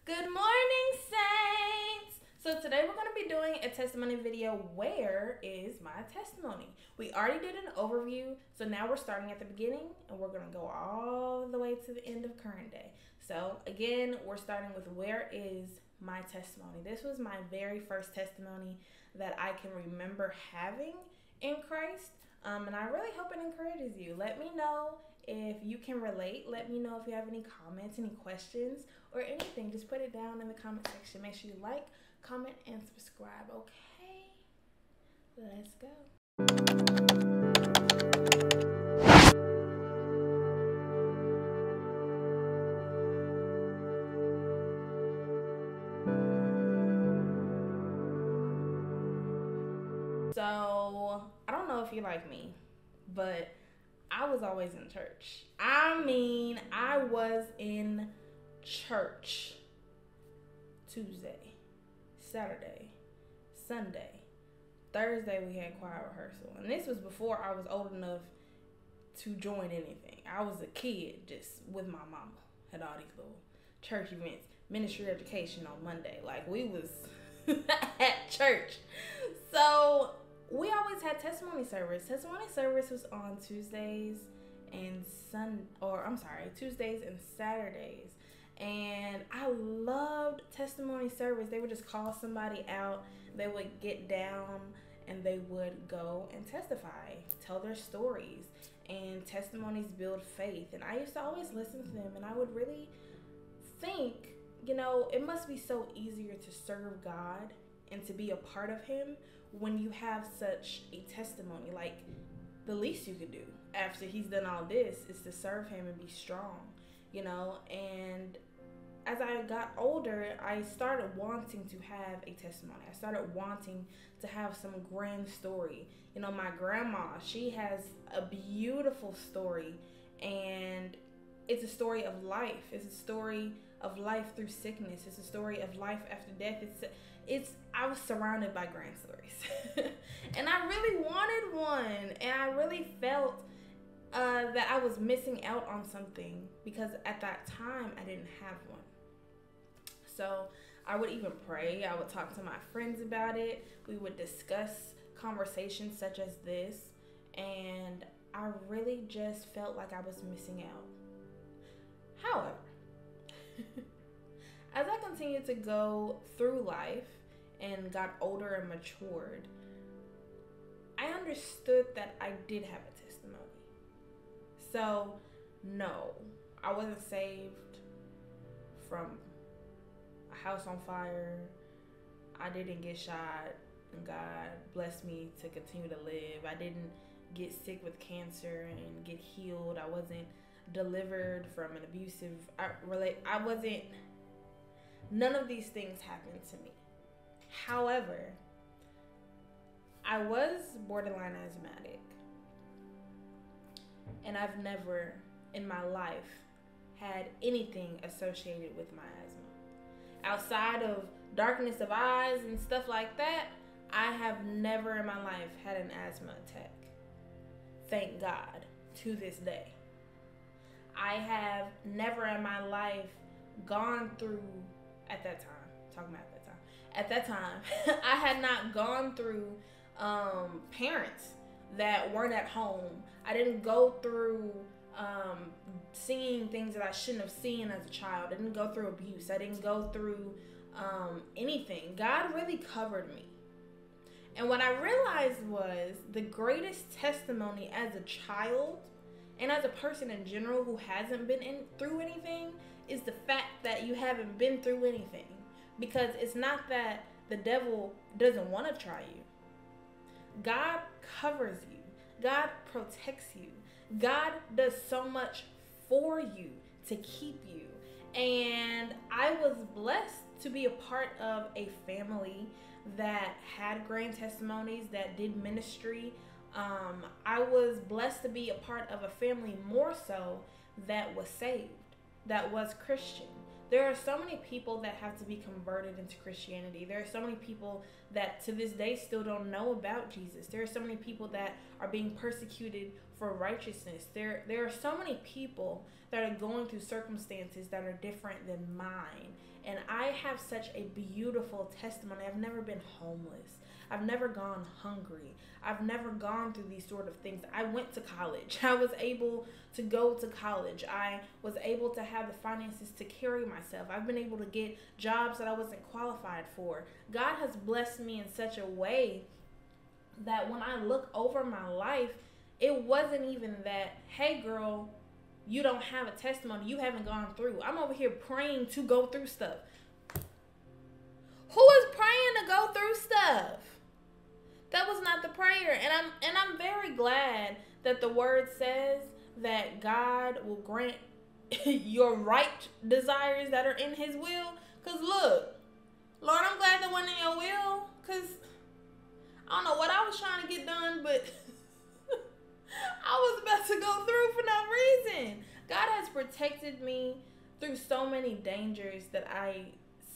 Good morning, Saints! So today we're going to be doing a testimony video. Where is my testimony? We already did an overview, so now we're starting at the beginning and we're going to go all the way to the end of current day. So again, we're starting with where is my testimony. This was my very first testimony that I can remember having in Christ. And I really hope it encourages you. Let me know if you can relate. Let me know if you have any comments, any questions, or anything. Just put it down in the comment section. Make sure you like, comment, and subscribe. Okay? Let's go. So, I don't know if you're like me, but I was always in church. I was in church Tuesday, Saturday, Sunday, Thursday we had choir rehearsal. And this was before I was old enough to join anything. I was a kid just with my mama. Had all these little church events, ministry education on Monday. Like we was at church. So we always had testimony service. Testimony service was on Tuesdays and Tuesdays and Saturdays. And I loved testimony service. They would just call somebody out. They would get down and they would go and testify, tell their stories. And testimonies build faith. And I used to always listen to them. And I would really think, it must be so easier to serve God and to be a part of Him when you have such a testimony. Like, the least you could do after He's done all this is to serve Him and be strong, and as I got older, I started wanting to have a testimony. I started wanting to have some grand story. My grandma, she has a beautiful story, and it's a story of life. It's a story of life through sickness. It's a story of life after death. I was surrounded by grand stories. And I really wanted one. And I really felt that I was missing out on something because at that time I didn't have one. So I would even pray. I would talk to my friends about it. We would discuss conversations such as this. And I really just felt like I was missing out. However, as I continued to go through life and got older and matured, I understood that I did have a testimony. So, no, I wasn't saved from a house on fire. I didn't get shot, and God blessed me to continue to live. I didn't get sick with cancer and get healed. I wasn't delivered from an abusive none of these things happened to me. However, I was borderline asthmatic, and I've never in my life had anything associated with my asthma. Outside of darkness of eyes and stuff like that, I have never in my life had an asthma attack. Thank God, to this day. I have never in my life gone through, at that time, I had not gone through parents that weren't at home. I didn't go through seeing things that I shouldn't have seen as a child. I didn't go through abuse. I didn't go through anything. God really covered me. And what I realized was the greatest testimony as a child and as a person in general who hasn't been through anything is the fact that you haven't been through anything. Because it's not that the devil doesn't want to try you. God covers you. God protects you. God does so much for you to keep you. And I was blessed to be a part of a family that had grand testimonies, that did ministry. I was blessed to be a part of a family more so that was saved, that was Christian, There are so many people that have to be converted into Christianity. There are so many people that to this day still don't know about Jesus. There are so many people that are being persecuted for righteousness. There are so many people that are going through circumstances that are different than mine. And I have such a beautiful testimony. I've never been homeless. I've never gone hungry. I've never gone through these sort of things. I went to college. I was able to go to college. I was able to have the finances to carry myself. I've been able to get jobs that I wasn't qualified for. God has blessed me in such a way that when I look over my life, it wasn't even that, hey girl, you don't have a testimony. You haven't gone through. I'm over here praying to go through stuff. Who is praying to go through stuff? That was not the prayer. And I'm very glad that the word says that God will grant your right desires that are in his will. Because look, Lord, I'm glad that wasn't in your will. Because I don't know what I was trying to get done, but I was about to go through for no reason. God has protected me through so many dangers that I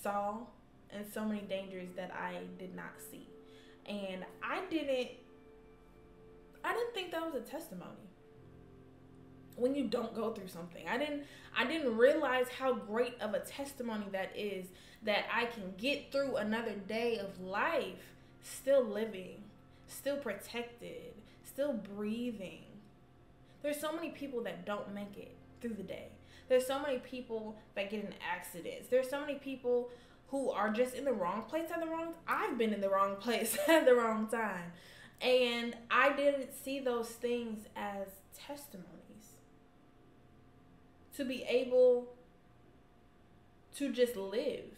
saw and so many dangers that I did not see. And I didn't think that was a testimony. When you don't go through something, I didn't realize how great of a testimony that is, that I can get through another day of life still living, still protected, still breathing. There's so many people that don't make it through the day. There's so many people that get in accidents. There's so many people who are just in the wrong place at the wrong time. I've been in the wrong place at the wrong time. And I didn't see those things as testimonies. To be able to just live.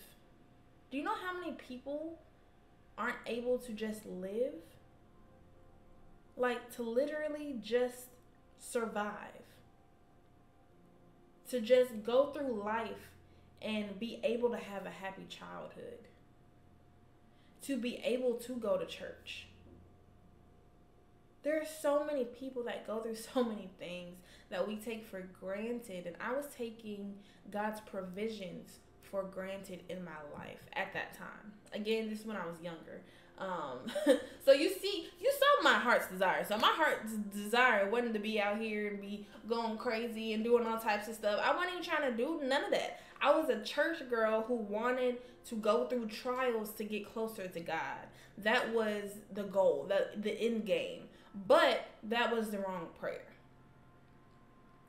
Do you know how many people aren't able to just live? Like, to literally just survive. To just go through life and be able to have a happy childhood. To be able to go to church. There are so many people that go through so many things that we take for granted. And I was taking God's provisions for granted in my life at that time. Again, this is when I was younger. So you saw my heart's desire. So my heart's desire wasn't to be out here and be going crazy and doing all types of stuff. I wasn't even trying to do none of that. I was a church girl who wanted to go through trials to get closer to God. That was the goal, the end game. But that was the wrong prayer.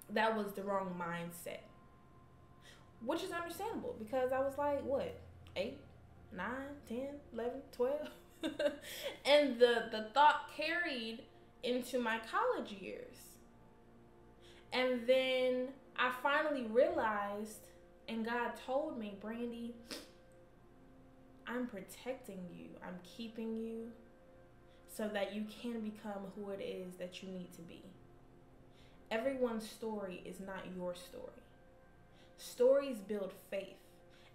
That was the wrong mindset. Which is understandable because I was like, what, 8, 9, 10, 11, 12? And the thought carried into my college years. And then I finally realized, and God told me, Brandy, I'm protecting you. I'm keeping you so that you can become who it is that you need to be. Everyone's story is not your story. Stories build faith.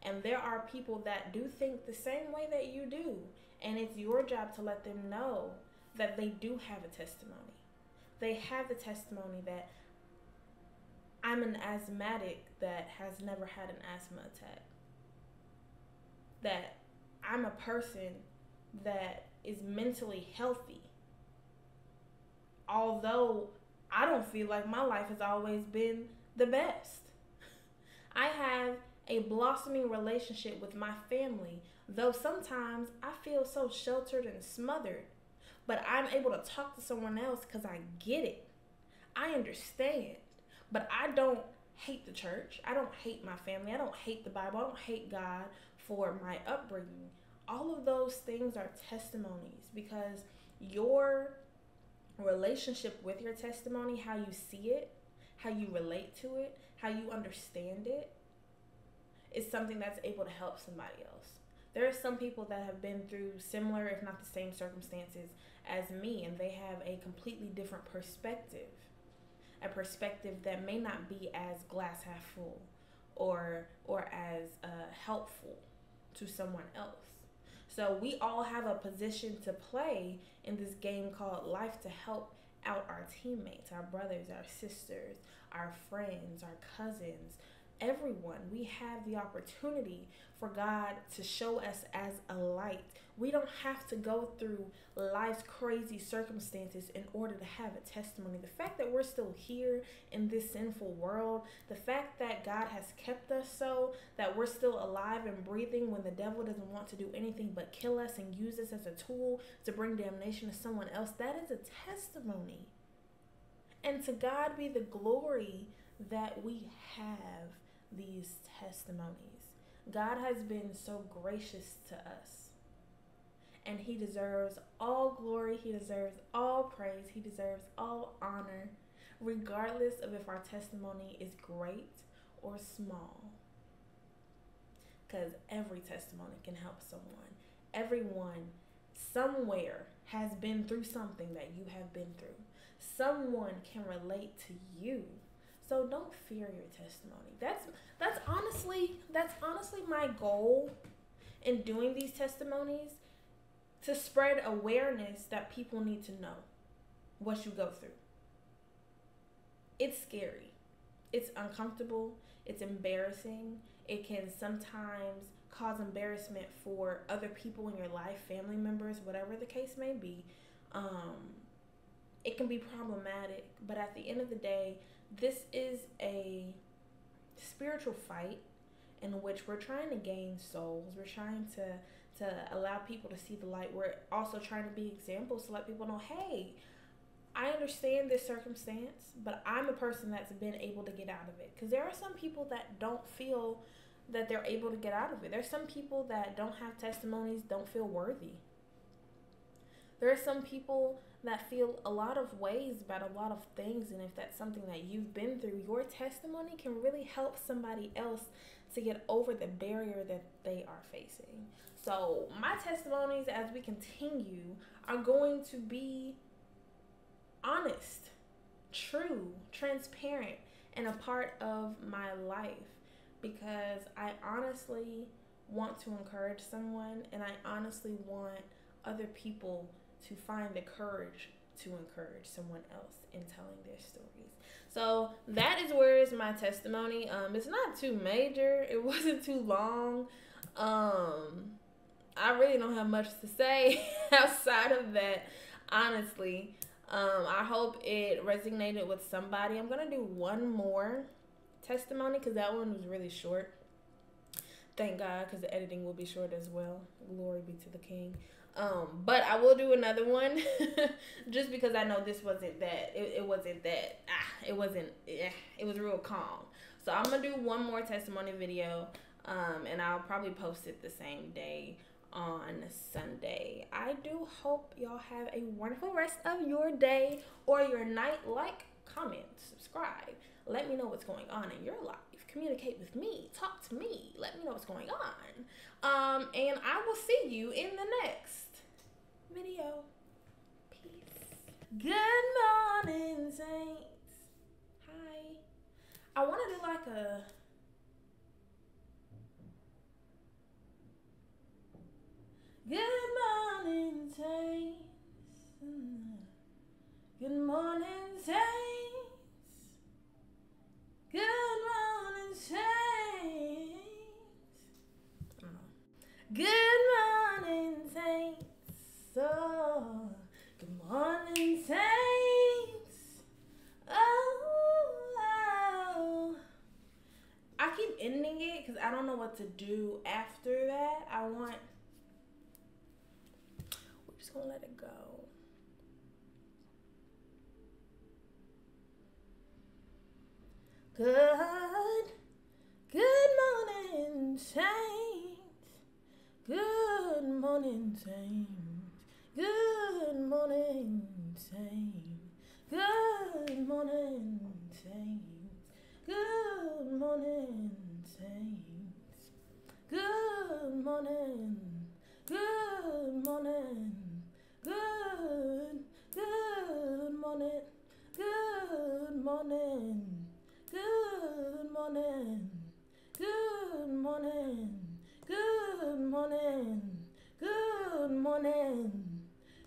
And there are people that do think the same way that you do. And it's your job to let them know that they do have a testimony. They have the testimony that I'm an asthmatic that has never had an asthma attack. That I'm a person that is mentally healthy. Although I don't feel like my life has always been the best. I have a blossoming relationship with my family, though sometimes I feel so sheltered and smothered. But I'm able to talk to someone else because I get it. I understand. But I don't hate the church. I don't hate my family. I don't hate the Bible. I don't hate God for my upbringing. All of those things are testimonies because your relationship with your testimony, how you see it, how you relate to it, how you understand it, is something that's able to help somebody else. There are some people that have been through similar, if not the same circumstances as me, and they have a completely different perspective. A perspective that may not be as glass half full or as helpful to someone else. So we all have a position to play in this game called life to help out our teammates, our brothers, our sisters, our friends, our cousins, everyone. We have the opportunity for God to show us as a light. We don't have to go through life's crazy circumstances in order to have a testimony. The fact that we're still here in this sinful world, the fact that God has kept us so that we're still alive and breathing when the devil doesn't want to do anything but kill us and use us as a tool to bring damnation to someone else, that is a testimony. And to God be the glory that we have these testimonies. God has been so gracious to us. And he deserves all glory. He deserves all praise. He deserves all honor, regardless of if our testimony is great or small. Because every testimony can help someone. Everyone somewhere has been through something that you have been through. Someone can relate to you. So don't fear your testimony. That's honestly my goal in doing these testimonies, to spread awareness that people need to know what you go through. It's scary. It's uncomfortable. It's embarrassing. It can sometimes cause embarrassment for other people in your life, family members, whatever the case may be. It can be problematic, but at the end of the day, this is a spiritual fight in which we're trying to gain souls. We're trying to allow people to see the light. We're also trying to be examples to let people know, hey, I understand this circumstance, but I'm a person that's been able to get out of it. Because there are some people that don't feel that they're able to get out of it. There's some people that don't have testimonies, don't feel worthy. There are some people that feel a lot of ways about a lot of things, and if that's something that you've been through, your testimony can really help somebody else to get over the barrier that they are facing. So my testimonies as we continue are going to be honest, true, transparent, and a part of my life, because I honestly want to encourage someone, and I honestly want other people to find the courage to encourage someone else in telling their stories. So that is where is my testimony. It's not too major. It wasn't too long. I really don't have much to say outside of that, honestly. I hope it resonated with somebody. I'm going to do one more testimony because that one was really short. Thank God, because the editing will be short as well. Glory be to the King. But I will do another one just because I know this wasn't that. It was real calm. So I'm going to do one more testimony video, and I'll probably post it the same day on Sunday. I do hope y'all have a wonderful rest of your day or your night. Like, comment, subscribe. Let me know what's going on in your life. Communicate with me. Talk to me. Let me know what's going on. And I will see you in the next video. Peace. Good morning, saints. Hi. I want to do like a... Good morning, saints. Good morning, saints. Good morning, saints. Good morning, saints. Oh, good morning, saints. Oh. I keep ending it because I don't know what to do after that. We're just gonna let it go. Good morning, saints. Good morning, saints. Good morning, saints. Good morning, saints. Good morning, saints. Good morning. Good morning. Good morning. Good morning. Good morning. Good morning. Good morning. Good morning.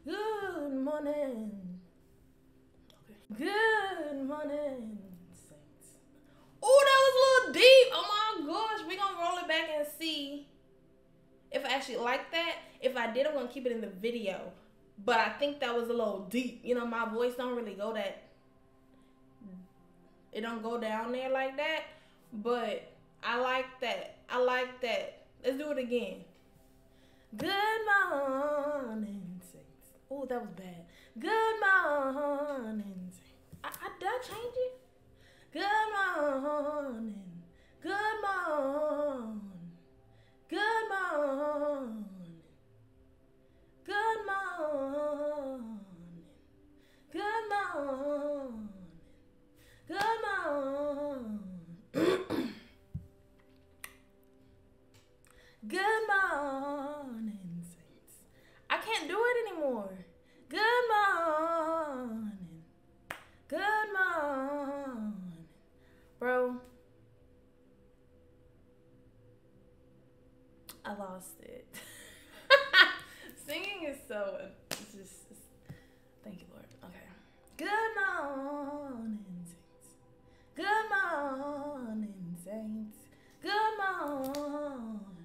Good morning. Okay. Good morning, saints. Oh, that was a little deep. Oh actually like that. If I did, I'm gonna keep it in the video. But I think that was a little deep. You know, my voice don't really go that. It don't go down there like that. But I like that. I like that. Let's do it again. Good morning, saints. Oh, that was bad. Good morning, saints. Did I change it? Good morning. Good morning. Good morning. Good morning. Good morning. Good morning. Good morning, saints. I can't do it anymore. Good morning. Good morning. Bro, I lost it. Singing is so, thank you, Lord. Okay. Good morning, saints. Good morning, saints. Good morning.